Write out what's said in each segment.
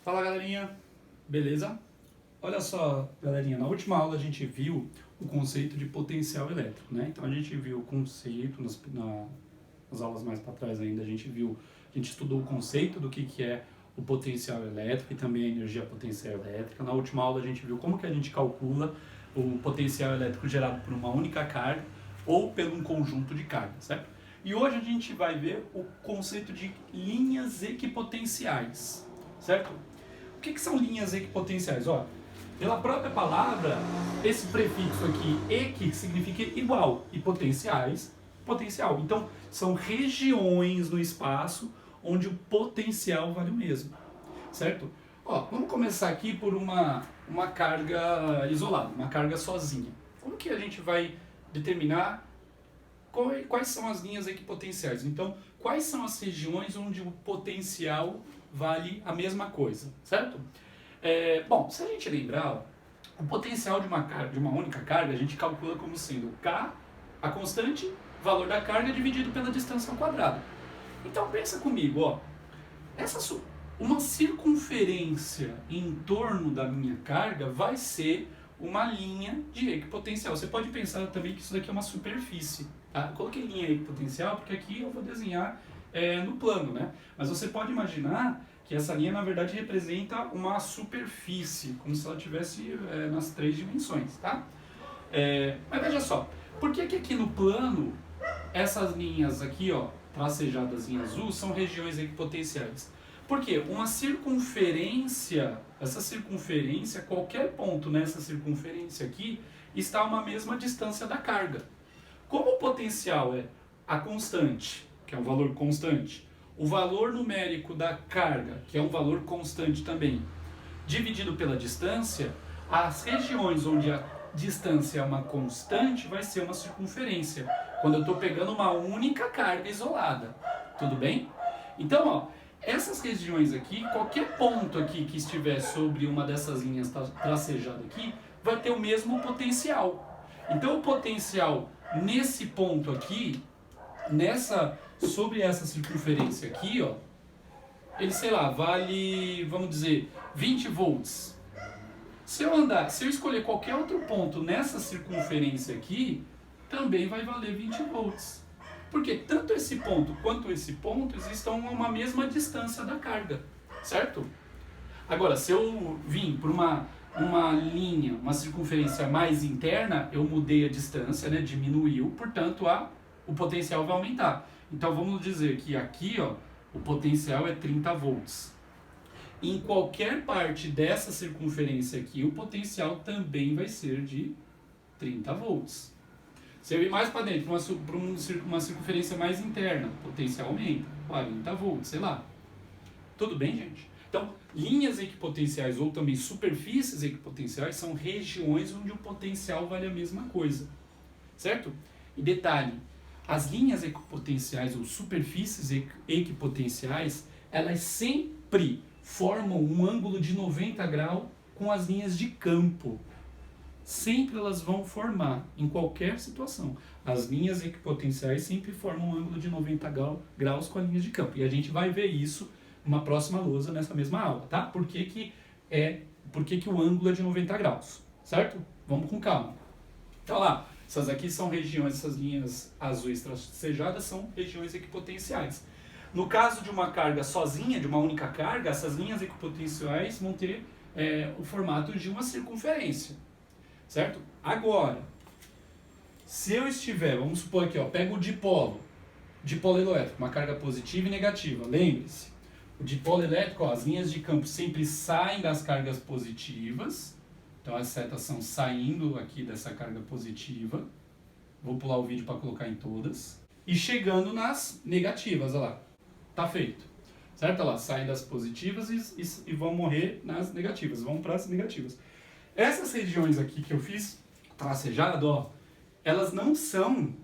Fala galerinha, beleza? Olha só galerinha, na última aula a gente viu o conceito de potencial elétrico, né? Então a gente viu o conceito, nas aulas mais para trás ainda, a gente estudou o conceito do que é o potencial elétrico e também a energia potencial elétrica. Na última aula a gente viu como que a gente calcula o potencial elétrico gerado por uma única carga ou por um conjunto de cargas, certo? E hoje a gente vai ver o conceito de linhas equipotenciais, certo? O que são linhas equipotenciais? Ó, pela própria palavra, esse prefixo aqui, equi, significa igual, e potenciais, potencial. Então, são regiões no espaço onde o potencial vale o mesmo, certo? Ó, vamos começar aqui por uma carga isolada, uma carga sozinha. Como que a gente vai determinar quais são as linhas equipotenciais? Então, quais são as regiões onde o potencial vale a mesma coisa, certo? Bom, se a gente lembrar, ó, o potencial de uma única carga a gente calcula como sendo K, a constante, valor da carga dividido pela distância ao quadrado. Então pensa comigo, ó, uma circunferência em torno da minha carga vai ser uma linha de equipotencial. Você pode pensar também que isso daqui é uma superfície. Tá? Eu coloquei linha equipotencial porque aqui eu vou desenhar no plano, né? Mas você pode imaginar que essa linha, na verdade, representa uma superfície, como se ela estivesse nas 3 dimensões, tá? Mas veja só, por que aqui no plano, essas linhas aqui, ó, tracejadas em azul, são regiões equipotenciais? Porque uma circunferência, essa circunferência, qualquer ponto nessa circunferência aqui, está a uma mesma distância da carga. Como o potencial é a constante, que é um valor constante, o valor numérico da carga, que é um valor constante também, dividido pela distância, as regiões onde a distância é uma constante vai ser uma circunferência, quando eu estou pegando uma única carga isolada. Tudo bem? Então, ó, essas regiões aqui, qualquer ponto aqui que estiver sobre uma dessas linhas tracejadas aqui, vai ter o mesmo potencial. Então, o potencial nesse ponto aqui, sobre essa circunferência aqui, ó, ele, sei lá, vale, vamos dizer, 20 volts. Se eu escolher qualquer outro ponto nessa circunferência aqui, também vai valer 20 volts. Porque tanto esse ponto quanto esse ponto estão a uma mesma distância da carga, certo? Agora, se eu vim por uma linha, uma circunferência mais interna, eu mudei a distância, né, diminuiu, portanto o potencial vai aumentar. Então vamos dizer que aqui, ó, o potencial é 30 volts. Em qualquer parte dessa circunferência aqui, o potencial também vai ser de 30 volts. Se eu ir mais para dentro, para uma circunferência mais interna, o potencial aumenta, 40 volts, sei lá. Tudo bem, gente? Então, linhas equipotenciais ou também superfícies equipotenciais são regiões onde o potencial vale a mesma coisa, certo? E detalhe, as linhas equipotenciais ou superfícies equipotenciais, elas sempre formam um ângulo de 90 graus com as linhas de campo. Sempre elas vão formar, em qualquer situação. As linhas equipotenciais sempre formam um ângulo de 90 graus com as linhas de campo. E a gente vai ver isso numa próxima lousa, nessa mesma aula, tá? Por que o ângulo é de 90 graus, certo? Vamos com calma. Então lá, essas aqui são regiões, essas linhas azuis tracejadas são regiões equipotenciais. No caso de uma carga sozinha, de uma única carga, essas linhas equipotenciais vão ter o formato de uma circunferência, certo? Agora, se eu estiver, vamos supor aqui, ó, pego o dipolo elétrico, uma carga positiva e negativa, lembre-se, o dipolo elétrico, ó, as linhas de campo sempre saem das cargas positivas, então as setas são saindo aqui dessa carga positiva, vou pular o vídeo para colocar em todas, e chegando nas negativas, olha lá, tá feito, certo? Olha lá, saem das positivas e vão morrer nas negativas, vão para as negativas. Essas regiões aqui que eu fiz, tracejado, ó, elas não são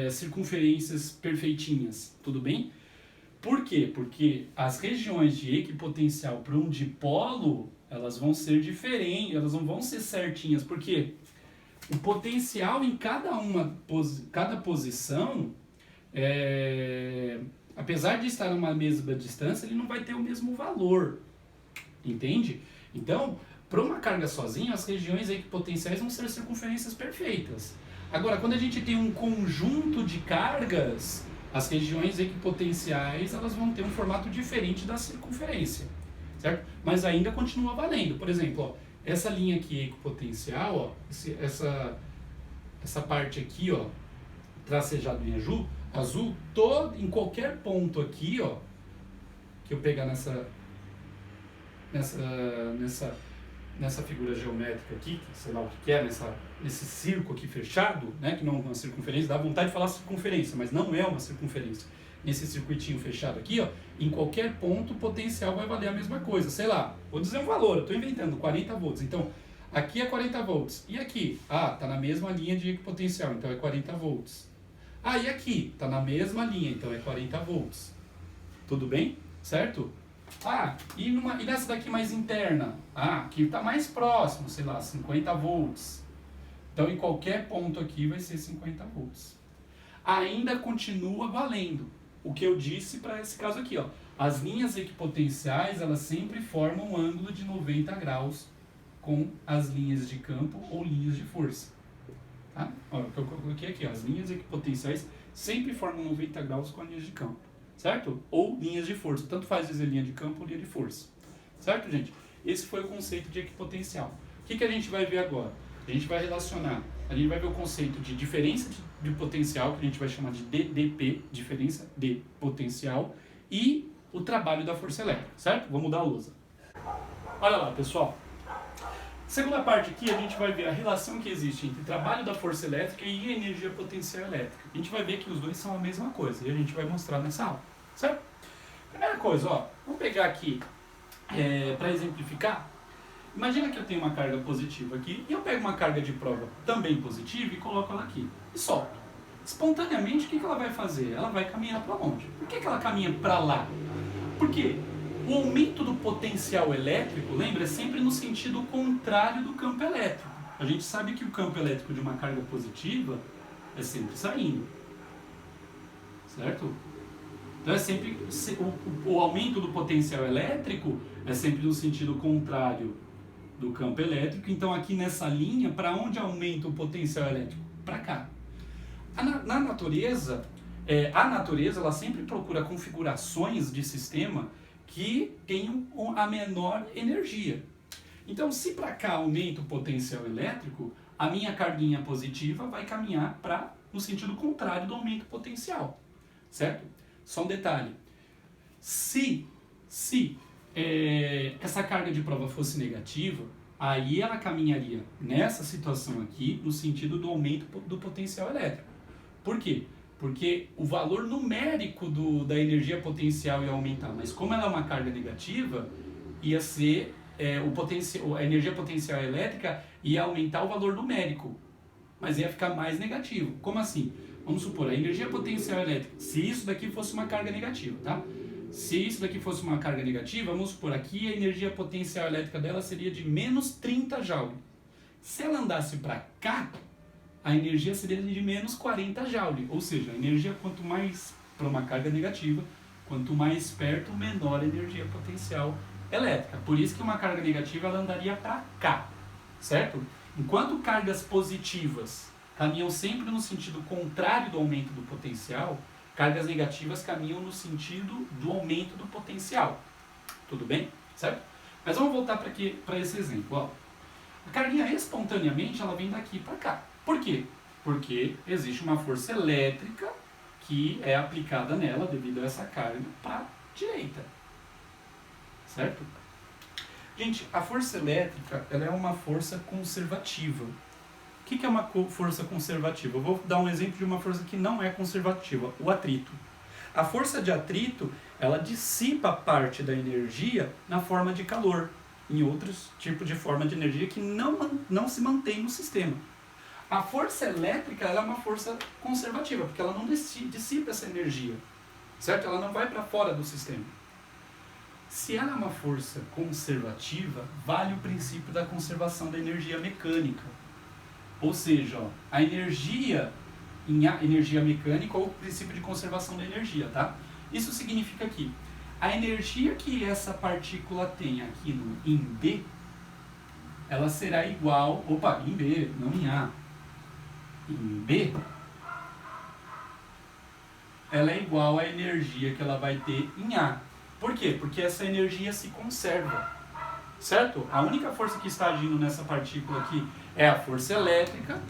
circunferências perfeitinhas, tudo bem? Por quê? Porque as regiões de equipotencial para um dipolo, elas vão ser diferentes, elas não vão ser certinhas, porque o potencial em cada posição, apesar de estar a uma mesma distância, ele não vai ter o mesmo valor. Entende? Então, para uma carga sozinha, as regiões equipotenciais vão ser circunferências perfeitas. Agora, quando a gente tem um conjunto de cargas, as regiões equipotenciais elas vão ter um formato diferente da circunferência, certo? Mas ainda continua valendo. Por exemplo, ó, essa linha aqui equipotencial, ó, essa parte aqui, ó, tracejado em azul, em qualquer ponto aqui, ó, que eu pegar nessa figura geométrica aqui, que sei lá o que é, nesse círculo aqui fechado, né, que não é uma circunferência, dá vontade de falar circunferência, mas não é uma circunferência. Nesse circuitinho fechado aqui, ó, em qualquer ponto o potencial vai valer a mesma coisa. Sei lá, vou dizer um valor, eu estou inventando, 40 volts. Então, aqui é 40 volts. E aqui? Ah, está na mesma linha de equipotencial, então é 40 volts. Ah, e aqui? Está na mesma linha, então é 40 volts. Tudo bem? Certo? Ah, e nessa daqui mais interna? Ah, aqui está mais próximo, sei lá, 50 volts. Então, em qualquer ponto aqui vai ser 50 volts. Ainda continua valendo o que eu disse para esse caso aqui, ó. As linhas equipotenciais, elas sempre formam um ângulo de 90 graus com as linhas de campo ou linhas de força. Tá? Ó, o que eu coloquei aqui, ó, as linhas equipotenciais sempre formam 90 graus com as linhas de campo, certo? Ou linhas de força, tanto faz dizer linha de campo ou linha de força. Certo, gente? Esse foi o conceito de equipotencial. O que a gente vai ver agora? A gente vai relacionar, a gente vai ver o conceito de diferença de potencial, que a gente vai chamar de DDP, diferença de potencial, e o trabalho da força elétrica, certo? Vou mudar a lousa. Olha lá, pessoal. Segunda parte aqui, a gente vai ver a relação que existe entre trabalho da força elétrica e energia potencial elétrica. A gente vai ver que os dois são a mesma coisa, e a gente vai mostrar nessa aula, certo? Primeira coisa, ó, vamos pegar aqui, para exemplificar. Imagina que eu tenho uma carga positiva aqui, e eu pego uma carga de prova também positiva e coloco ela aqui, e solto. Espontaneamente, o que ela vai fazer? Ela vai caminhar para onde? Por que ela caminha para lá? Porque o aumento do potencial elétrico, lembra, é sempre no sentido contrário do campo elétrico. A gente sabe que o campo elétrico de uma carga positiva é sempre saindo, certo? Então é sempre o aumento do potencial elétrico é sempre no sentido contrário do campo elétrico. Então aqui nessa linha, para onde aumenta o potencial elétrico? Para cá. Na natureza, a natureza ela sempre procura configurações de sistema que tenham a menor energia. Então, se para cá aumenta o potencial elétrico, a minha carguinha positiva vai caminhar no sentido contrário do aumento potencial, certo? Só um detalhe. Se essa carga de prova fosse negativa, aí ela caminharia nessa situação aqui no sentido do aumento do potencial elétrico. Por quê? Porque o valor numérico da energia potencial ia aumentar, mas como ela é uma carga negativa, ia ser a energia potencial elétrica ia aumentar o valor numérico, mas ia ficar mais negativo. Como assim? Vamos supor, a energia potencial elétrica, se isso daqui fosse uma carga negativa, tá? Se isso daqui fosse uma carga negativa, vamos supor, aqui a energia potencial elétrica dela seria de menos 30 Joule. Se ela andasse para cá, a energia seria de menos 40 Joule, ou seja, a energia quanto mais para uma carga negativa, quanto mais perto, menor a energia potencial elétrica. Por isso que uma carga negativa ela andaria para cá, certo? Enquanto cargas positivas caminham sempre no sentido contrário do aumento do potencial, cargas negativas caminham no sentido do aumento do potencial. Tudo bem? Certo? Mas vamos voltar para esse exemplo. Ó. A carguinha espontaneamente ela vem daqui para cá. Por quê? Porque existe uma força elétrica que é aplicada nela devido a essa carga para a direita. Certo? Gente, a força elétrica ela é uma força conservativa. O que é uma força conservativa? Eu vou dar um exemplo de uma força que não é conservativa, o atrito. A força de atrito, ela dissipa parte da energia na forma de calor, em outros tipos de forma de energia que não se mantém no sistema. A força elétrica ela é uma força conservativa, porque ela não dissipa essa energia, certo? Ela não vai para fora do sistema. Se ela é uma força conservativa, vale o princípio da conservação da energia mecânica. Ou seja, ó, a energia mecânica ou o princípio de conservação da energia, tá? Isso significa que A energia que essa partícula tem aqui em B, ela será igual, em B, não em A, em B, ela é igual à energia que ela vai ter em A. Por quê? Porque essa energia se conserva, certo? A única força que está agindo nessa partícula aqui é a força elétrica.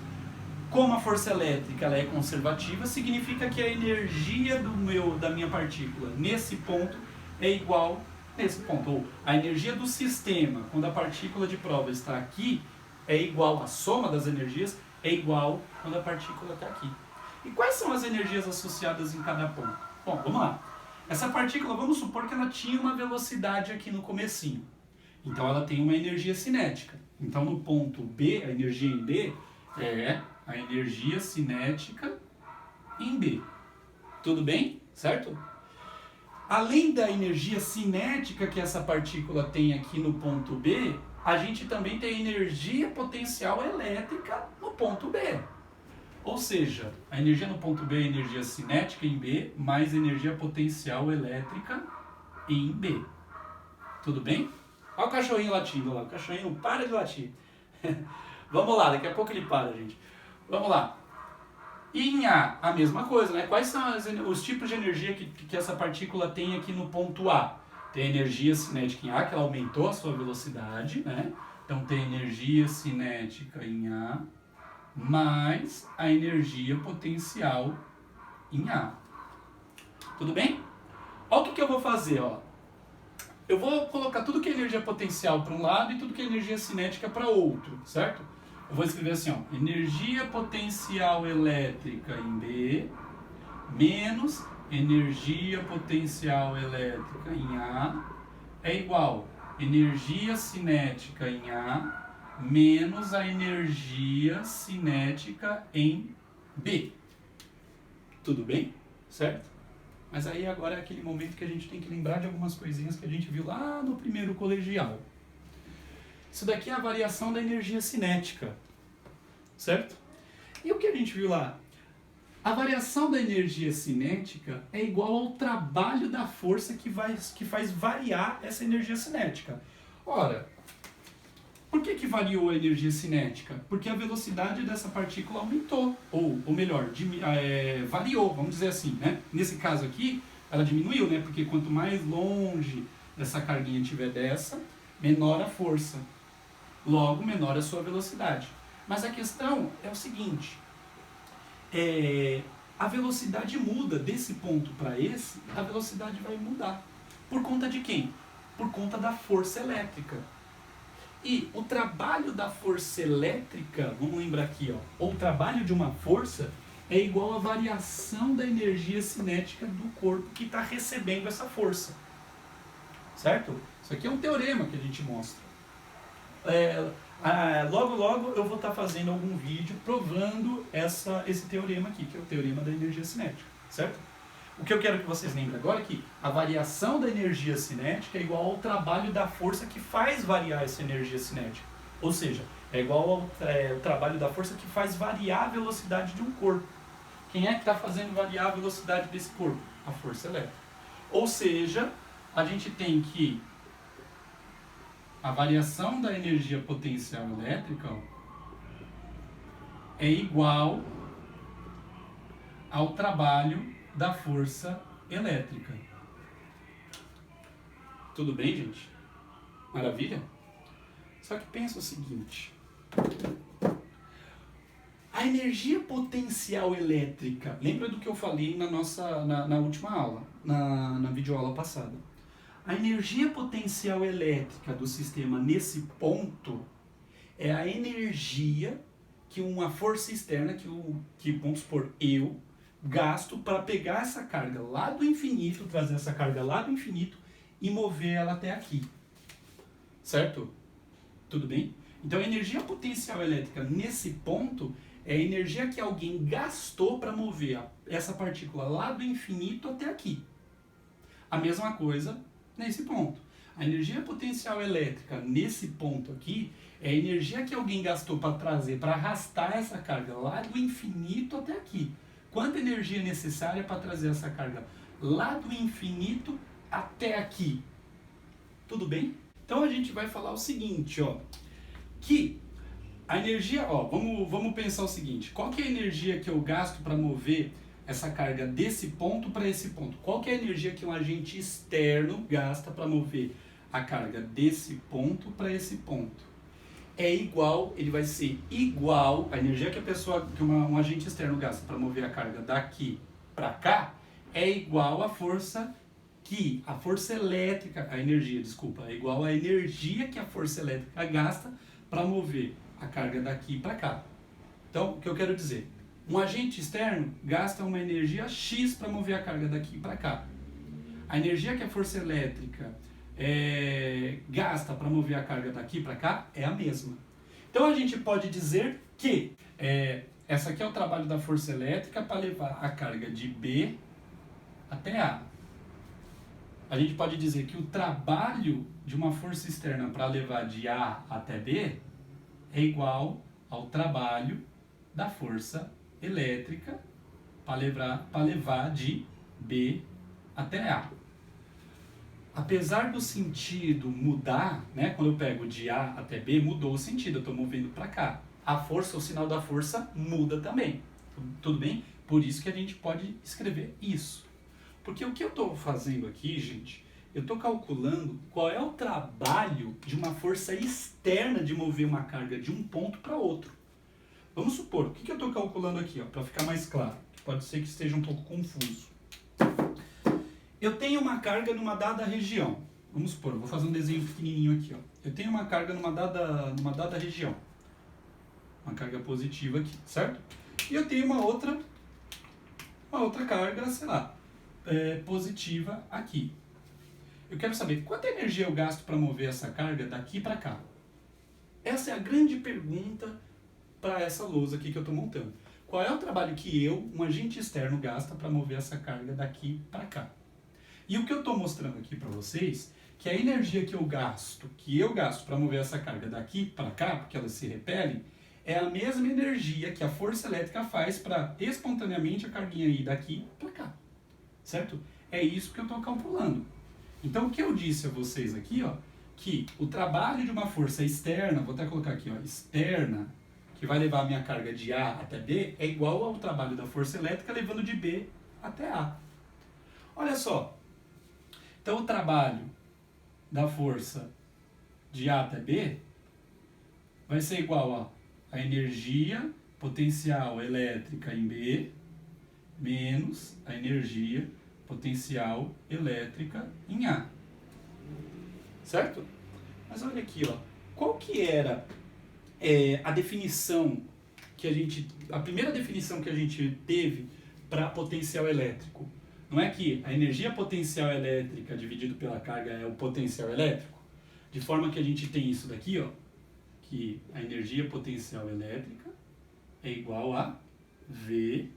Como a força elétrica ela é conservativa, significa que a energia da minha partícula nesse ponto é igual nesse ponto. Ou a energia do sistema, quando a partícula de prova está aqui, é igual, a soma das energias é igual quando a partícula está aqui. E quais são as energias associadas em cada ponto? Bom, vamos lá. Essa partícula, vamos supor que ela tinha uma velocidade aqui no comecinho. Então ela tem uma energia cinética. Então no ponto B, a energia em B é a energia cinética em B. Tudo bem? Certo? Além da energia cinética que essa partícula tem aqui no ponto B, a gente também tem energia potencial elétrica no ponto B. Ou seja, a energia no ponto B é energia cinética em B, mais energia potencial elétrica em B. Tudo bem? Olha o cachorrinho latindo lá. O cachorrinho não para de latir. Vamos lá, daqui a pouco ele para, gente. Vamos lá. E em A mesma coisa, né? Quais são os tipos de energia que essa partícula tem aqui no ponto A? Tem energia cinética em A, que ela aumentou a sua velocidade, né? Então tem energia cinética em A, mais a energia potencial em A. Tudo bem? Olha o que eu vou fazer, ó. Eu vou colocar tudo que é energia potencial para um lado e tudo que é energia cinética para outro, certo? Eu vou escrever assim, ó, energia potencial elétrica em B menos energia potencial elétrica em A é igual energia cinética em A menos a energia cinética em B. Tudo bem? Certo? Mas aí agora é aquele momento que a gente tem que lembrar de algumas coisinhas que a gente viu lá no primeiro colegial. Isso daqui é a variação da energia cinética, certo? E o que a gente viu lá? A variação da energia cinética é igual ao trabalho da força que faz variar essa energia cinética. Ora, por que variou a energia cinética? Porque a velocidade dessa partícula aumentou, ou melhor, variou, vamos dizer assim, né? Nesse caso aqui, ela diminuiu, né? Porque quanto mais longe essa carguinha tiver dessa, menor a força. Logo, menor a sua velocidade. Mas a questão é o seguinte, a velocidade muda desse ponto para esse, a velocidade vai mudar. Por conta de quem? Por conta da força elétrica. E o trabalho da força elétrica, vamos lembrar aqui, ó, o trabalho de uma força é igual à variação da energia cinética do corpo que está recebendo essa força. Certo? Isso aqui é um teorema que a gente mostra. Logo eu vou estar fazendo algum vídeo provando esse teorema aqui, que é o teorema da energia cinética, certo? O que eu quero que vocês lembrem agora é que a variação da energia cinética é igual ao trabalho da força que faz variar essa energia cinética. Ou seja, é igual ao trabalho da força que faz variar a velocidade de um corpo. Quem é que está fazendo variar a velocidade desse corpo? A força elétrica. Ou seja, a gente tem que a variação da energia potencial elétrica é igual ao trabalho da força elétrica. Tudo bem, gente? Maravilha? Só que pensa o seguinte, a energia potencial elétrica, lembra do que eu falei na última aula, na videoaula passada? A energia potencial elétrica do sistema nesse ponto é a energia que uma força externa, que vamos supor, eu gasto para pegar essa carga lá do infinito, trazer essa carga lá do infinito e mover ela até aqui. Certo? Tudo bem? Então a energia potencial elétrica nesse ponto é a energia que alguém gastou para mover essa partícula lá do infinito até aqui. A mesma coisa nesse ponto. A energia potencial elétrica nesse ponto aqui é a energia que alguém gastou para trazer, para arrastar essa carga lá do infinito até aqui. Quanta energia é necessária para trazer essa carga lá do infinito até aqui. Tudo bem? Então a gente vai falar o seguinte, ó, que a energia, ó, vamos pensar o seguinte, qual que é a energia que eu gasto para mover essa carga desse ponto para esse ponto? Qual que é a energia que um agente externo gasta para mover a carga desse ponto para esse ponto? É igual, ele vai ser igual, a energia que um agente externo gasta para mover a carga daqui para cá, é igual à força elétrica, a energia, desculpa, é igual à energia que a força elétrica gasta para mover a carga daqui para cá. Então, o que eu quero dizer? Um agente externo gasta uma energia X para mover a carga daqui para cá. A energia que a força elétrica gasta para mover a carga daqui para cá é a mesma. Então, a gente pode dizer que essa aqui é o trabalho da força elétrica para levar a carga de B até A. A gente pode dizer que o trabalho de uma força externa para levar de A até B é igual ao trabalho da força elétrica para levar de B até A. Apesar do sentido mudar, né, quando eu pego de A até B, mudou o sentido, eu estou movendo para cá. A força, o sinal da força muda também. Tudo bem? Por isso que a gente pode escrever isso. Porque o que eu estou fazendo aqui, gente, eu estou calculando qual é o trabalho de uma força externa de mover uma carga de um ponto para outro. Vamos supor, o que eu estou calculando aqui, para ficar mais claro? Pode ser que esteja um pouco confuso. Eu tenho uma carga numa dada região. Vamos supor, eu vou fazer um desenho pequenininho aqui. Ó. Eu tenho uma carga numa dada região. Uma carga positiva aqui, certo? E eu tenho uma outra carga, sei lá, positiva aqui. Eu quero saber quanta energia eu gasto para mover essa carga daqui para cá. Essa é a grande pergunta para essa lousa aqui que eu estou montando. Qual é o trabalho que um agente externo, gasta para mover essa carga daqui para cá? E o que eu estou mostrando aqui para vocês, que a energia que eu gasto para mover essa carga daqui para cá, porque elas se repelem, é a mesma energia que a força elétrica faz para espontaneamente a carguinha ir daqui para cá. Certo? É isso que eu estou calculando. Então, o que eu disse a vocês aqui, ó, que o trabalho de uma força externa, vou até colocar aqui, ó, externa, que vai levar a minha carga de A até B, é igual ao trabalho da força elétrica levando de B até A. Olha só. Então, o trabalho da força de A até B vai ser igual a energia potencial elétrica em B menos a energia potencial elétrica em A. Certo? Mas olha aqui, ó. Qual que era a definição a primeira definição que a gente teve para potencial elétrico? Não é que a energia potencial elétrica dividido pela carga é o potencial elétrico? De forma que a gente tem isso daqui, ó, que a energia potencial elétrica é igual a V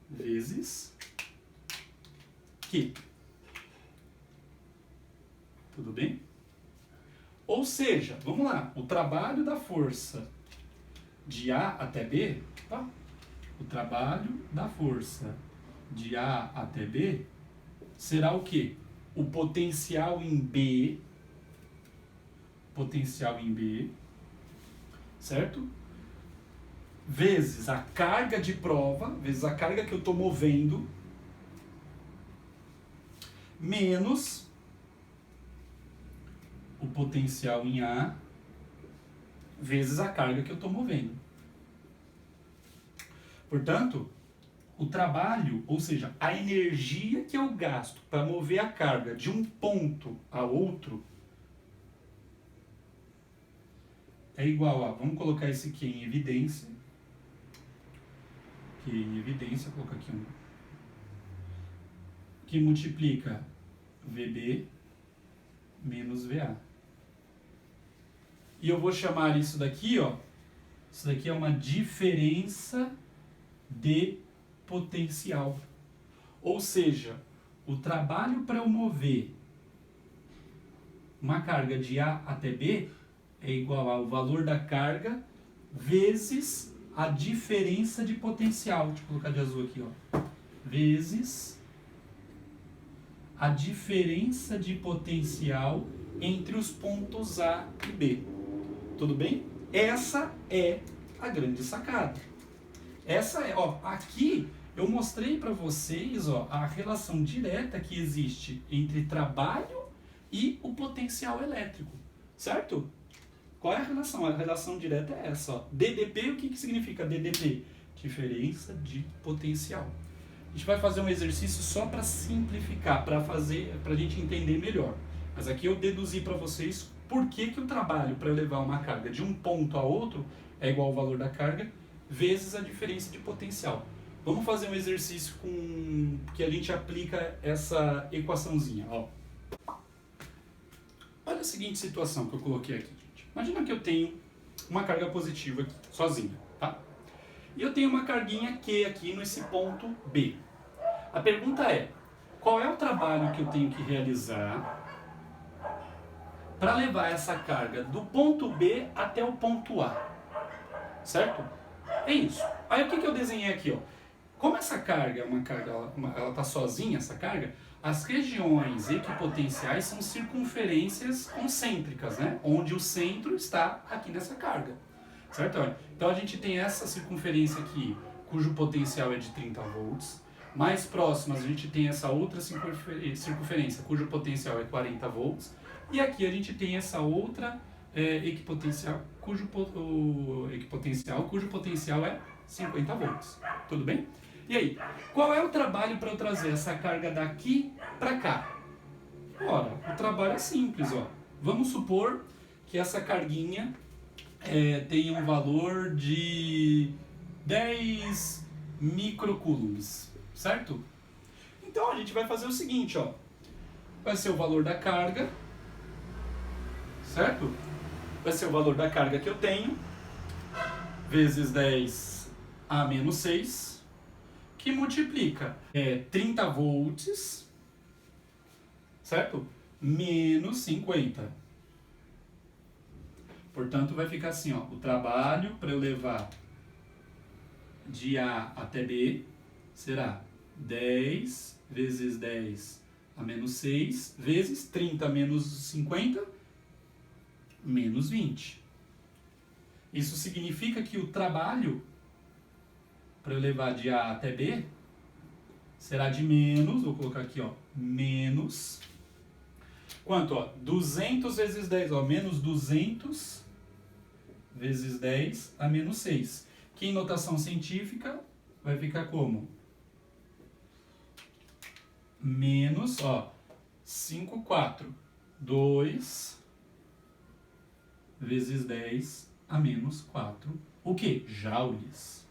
vezes Q. Tudo bem? Ou seja, vamos lá, o trabalho da força de A até B, tá? O trabalho da força de A até B será o quê? O potencial em B, certo? Vezes a carga de prova, vezes a carga que eu estou movendo, menos o potencial em A, vezes a carga que eu estou movendo. Portanto, o trabalho, ou seja, a energia que eu gasto para mover a carga de um ponto a outro é igual a, vamos colocar esse aqui em evidência, vou colocar aqui que multiplica VB menos VA. E eu vou chamar isso daqui, ó, isso daqui é uma diferença de potencial. Ou seja, o trabalho para eu mover uma carga de A até B é igual ao valor da carga vezes a diferença de potencial. Deixa eu colocar de azul aqui, ó. Vezes a diferença de potencial entre os pontos A e B. Tudo bem? Essa é a grande sacada. Essa é, ó, aqui eu mostrei para vocês, ó, a relação direta que existe entre trabalho e o potencial elétrico, certo? Qual é a relação? A relação direta é essa, ó. DDP, o que significa DDP? Diferença de potencial. A gente vai fazer um exercício só para simplificar, para a gente entender melhor. Mas aqui eu deduzi para vocês por que o trabalho para levar uma carga de um ponto a outro é igual ao valor da carga vezes a diferença de potencial. Vamos fazer um exercício com que a gente aplica essa equaçãozinha. Ó. Olha a seguinte situação que eu coloquei aqui, gente. Imagina que eu tenho uma carga positiva aqui, sozinha, tá? E eu tenho uma carguinha Q aqui nesse ponto B. A pergunta é, qual é o trabalho que eu tenho que realizar para levar essa carga do ponto B até o ponto A? Certo? É isso. Aí o que eu desenhei aqui, ó? Como essa carga é uma carga, ela está sozinha, essa carga, as regiões equipotenciais são circunferências concêntricas, né? Onde o centro está aqui nessa carga. Certo? Então a gente tem essa circunferência aqui, cujo potencial é de 30 volts. Mais próximas a gente tem essa outra circunferência, cujo potencial é 40 volts. E aqui a gente tem essa outra equipotencial, cujo potencial é 50 volts. Tudo bem? E aí, qual é o trabalho para eu trazer essa carga daqui para cá? Ora, o trabalho é simples, ó. Vamos supor que essa carguinha tem um valor de 10 microcoulombs, certo? Então a gente vai fazer o seguinte, ó. Vai ser o valor da carga, certo? Vai ser o valor da carga que eu tenho, vezes 10 a menos 6, que multiplica 30 volts, certo? Menos 50. Portanto, vai ficar assim, ó, o trabalho para eu levar de A até B será 10 vezes 10 a menos 6, vezes 30 menos 50, menos 20. Isso significa que o trabalho para eu levar de A até B será de menos, vou colocar aqui, ó, menos, quanto, ó? 200 vezes 10, ó, menos 200 vezes 10 a menos 6. Que em notação científica vai ficar como? Menos, ó, 5, 4, 2 vezes 10 a menos 4. O que? Joules.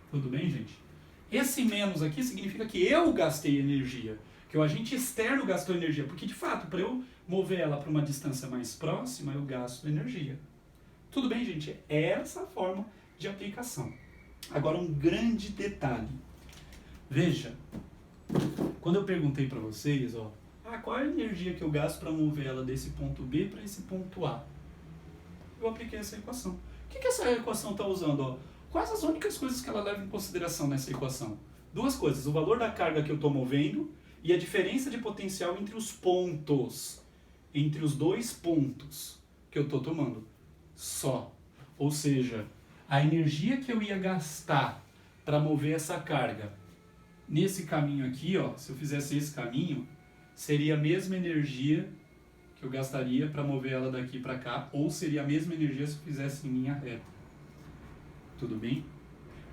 Tudo bem, gente? Esse menos aqui significa que eu gastei energia, que o agente externo gastou energia, porque de fato, para eu mover ela para uma distância mais próxima, eu gasto energia. Tudo bem, gente? É essa a forma de aplicação. Agora, um grande detalhe. Veja, quando eu perguntei para vocês, ó, qual é a energia que eu gasto para mover ela desse ponto B para esse ponto A? Eu apliquei essa equação. O que essa equação está usando? Ó? Quais as únicas coisas que ela leva em consideração nessa equação? Duas coisas, o valor da carga que eu estou movendo e a diferença de potencial entre os pontos, entre os dois pontos que eu estou tomando. Só. Ou seja, a energia que eu ia gastar para mover essa carga nesse caminho aqui, ó, se eu fizesse esse caminho, seria a mesma energia que eu gastaria para mover ela daqui para cá, ou seria a mesma energia se eu fizesse em linha reta. Tudo bem?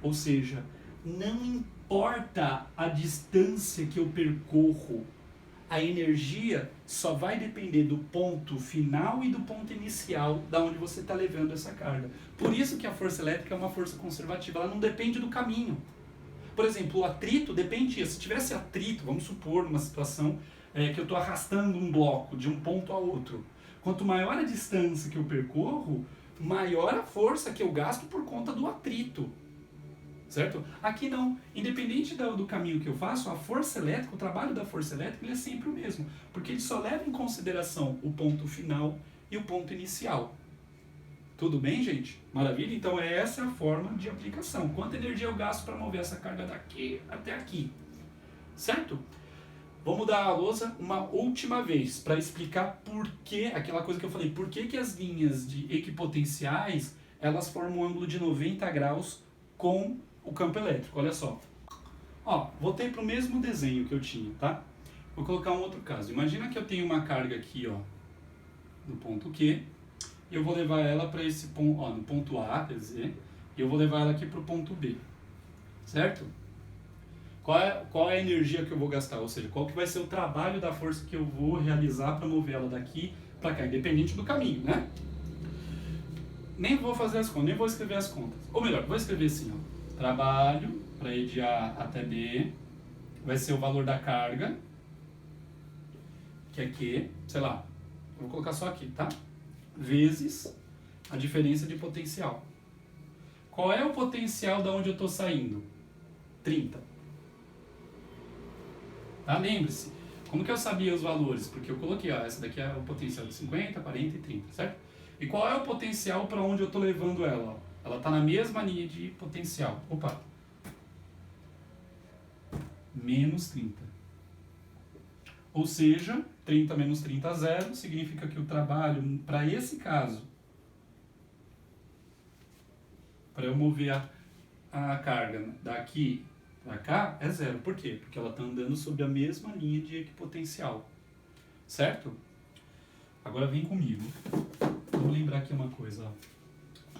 Ou seja, não importa a distância que eu percorro, a energia só vai depender do ponto final e do ponto inicial da onde você está levando essa carga. Por isso que a força elétrica é uma força conservativa, ela não depende do caminho. Por exemplo, o atrito depende, se tivesse atrito, vamos supor numa situação que eu estou arrastando um bloco de um ponto a outro. Quanto maior a distância que eu percorro, maior a força que eu gasto por conta do atrito. Certo? Aqui não. Independente do caminho que eu faço, a força elétrica, o trabalho da força elétrica, ele é sempre o mesmo. Porque ele só leva em consideração o ponto final e o ponto inicial. Tudo bem, gente? Maravilha? Então essa é a forma de aplicação. Quanta energia eu gasto para mover essa carga daqui até aqui? certo? Vou mudar a lousa uma última vez para explicar por que, aquela coisa que eu falei, por que as linhas de equipotenciais elas formam um ângulo de 90 graus com o campo elétrico. Olha só. Ó, voltei para o mesmo desenho que eu tinha, tá? Vou colocar um outro caso. Imagina que eu tenho uma carga aqui, ó, no ponto Q, e eu vou levar ela para esse ponto, ó, no ponto A, quer dizer, e eu vou levar ela aqui para o ponto B, certo? Qual é a energia que eu vou gastar? Ou seja, qual que vai ser o trabalho da força que eu vou realizar para mover ela daqui para cá, independente do caminho, né? Nem vou fazer as contas, nem vou escrever as contas. Ou melhor, vou escrever assim, ó. Trabalho para ir de A até B vai ser o valor da carga, que é Q, sei lá, eu vou colocar só aqui, tá? Vezes a diferença de potencial. Qual é o potencial da onde eu estou saindo? 30. Tá? Lembre-se, como que eu sabia os valores? Porque eu coloquei, ó, essa daqui é o potencial de 50, 40 e 30, certo? E qual é o potencial para onde eu estou levando ela? Ó? Ela está na mesma linha de potencial. Opa! Menos 30. Ou seja, 30 menos 30 zero, significa que o trabalho, para esse caso, para eu mover a carga daqui para cá, é zero. Por quê? Porque ela está andando sobre a mesma linha de equipotencial. Certo? Agora vem comigo. Vamos lembrar aqui uma coisa. Ó.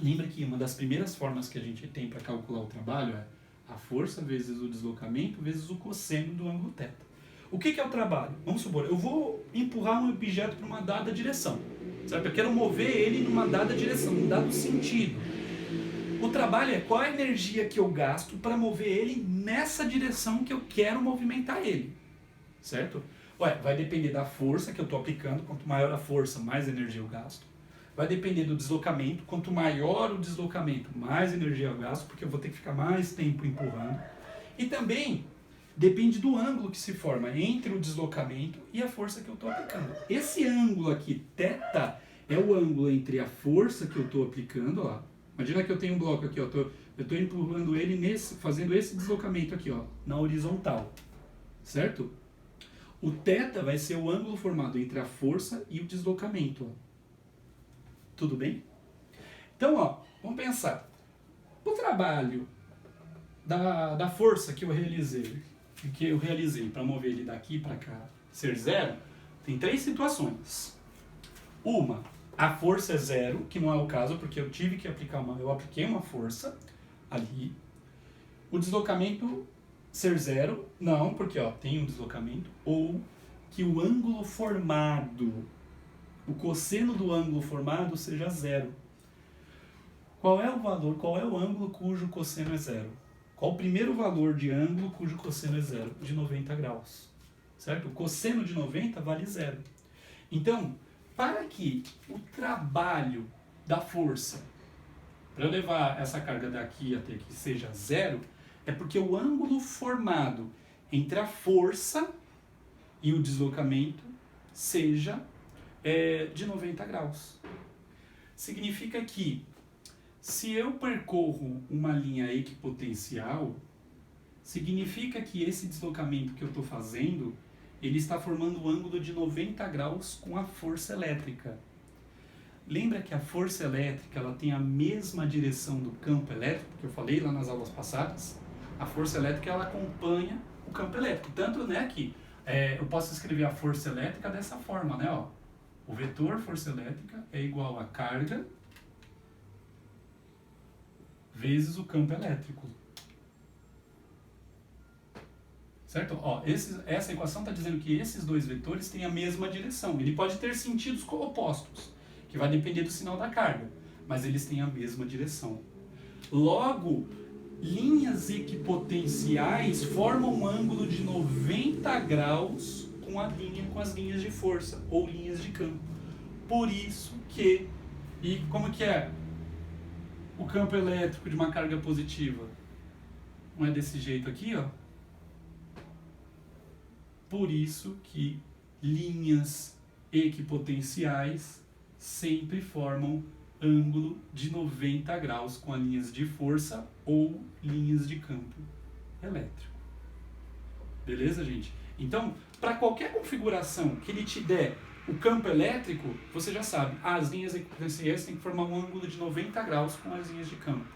Lembra que uma das primeiras formas que a gente tem para calcular o trabalho é a força vezes o deslocamento vezes o cosseno do ângulo θ. O que é o trabalho? Vamos supor, eu vou empurrar um objeto para uma dada direção. Certo? Eu quero mover ele numa dada direção, num dado sentido. O trabalho é qual a energia que eu gasto para mover ele nessa direção que eu quero movimentar ele. Certo? Ué, vai depender da força que eu estou aplicando. Quanto maior a força, mais energia eu gasto. Vai depender do deslocamento. Quanto maior o deslocamento, mais energia eu gasto, porque eu vou ter que ficar mais tempo empurrando. E também depende do ângulo que se forma entre o deslocamento e a força que eu estou aplicando. Esse ângulo aqui, θ, é o ângulo entre a força que eu estou aplicando, ó. Imagina que eu tenho um bloco aqui, ó, eu estou empurrando ele fazendo esse deslocamento aqui, ó, na horizontal, certo? O θ vai ser o ângulo formado entre a força e o deslocamento, ó. Tudo bem? Então, ó, vamos pensar. O trabalho da força que eu realizei para mover ele daqui para cá ser zero, tem 3 situações. Uma, a força é zero, que não é o caso, porque eu tive que eu apliquei uma força ali. O deslocamento ser zero, não, porque ó, tem um deslocamento. Ou que o ângulo formado, o cosseno do ângulo formado seja zero. Qual é o valor, qual é o ângulo cujo cosseno é zero? Qual o primeiro valor de ângulo cujo cosseno é zero? De 90 graus. Certo? O cosseno de 90 vale zero. Então, para que o trabalho da força, para eu levar essa carga daqui até aqui, seja zero, é porque o ângulo formado entre a força e o deslocamento seja de 90 graus. Significa que, se eu percorro uma linha equipotencial, significa que esse deslocamento que eu estou fazendo, ele está formando um ângulo de 90 graus com a força elétrica. Lembra que a força elétrica ela tem a mesma direção do campo elétrico, que eu falei lá nas aulas passadas? A força elétrica ela acompanha o campo elétrico. Tanto, né, que eu posso escrever a força elétrica dessa forma, né? Ó. O vetor força elétrica é igual a carga vezes o campo elétrico. Certo? Ó, essa equação está dizendo que esses dois vetores têm a mesma direção. Ele pode ter sentidos opostos, que vai depender do sinal da carga, mas eles têm a mesma direção. Logo, linhas equipotenciais formam um ângulo de 90 graus com as linhas de força, ou linhas de campo. Por isso que... E como que é o campo elétrico de uma carga positiva? Não é desse jeito aqui, ó? Por isso que linhas equipotenciais sempre formam ângulo de 90 graus com as linhas de força ou linhas de campo elétrico. Beleza, gente? Então, para qualquer configuração que ele te der o campo elétrico, você já sabe, as linhas equipotenciais têm que formar um ângulo de 90 graus com as linhas de campo.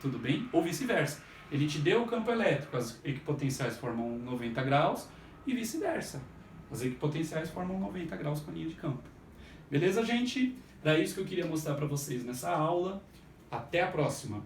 Tudo bem? Ou vice-versa. Ele te deu o campo elétrico, as equipotenciais formam 90 graus e vice-versa. As equipotenciais formam 90 graus com a linha de campo. Beleza, gente? Era isso que eu queria mostrar para vocês nessa aula. Até a próxima!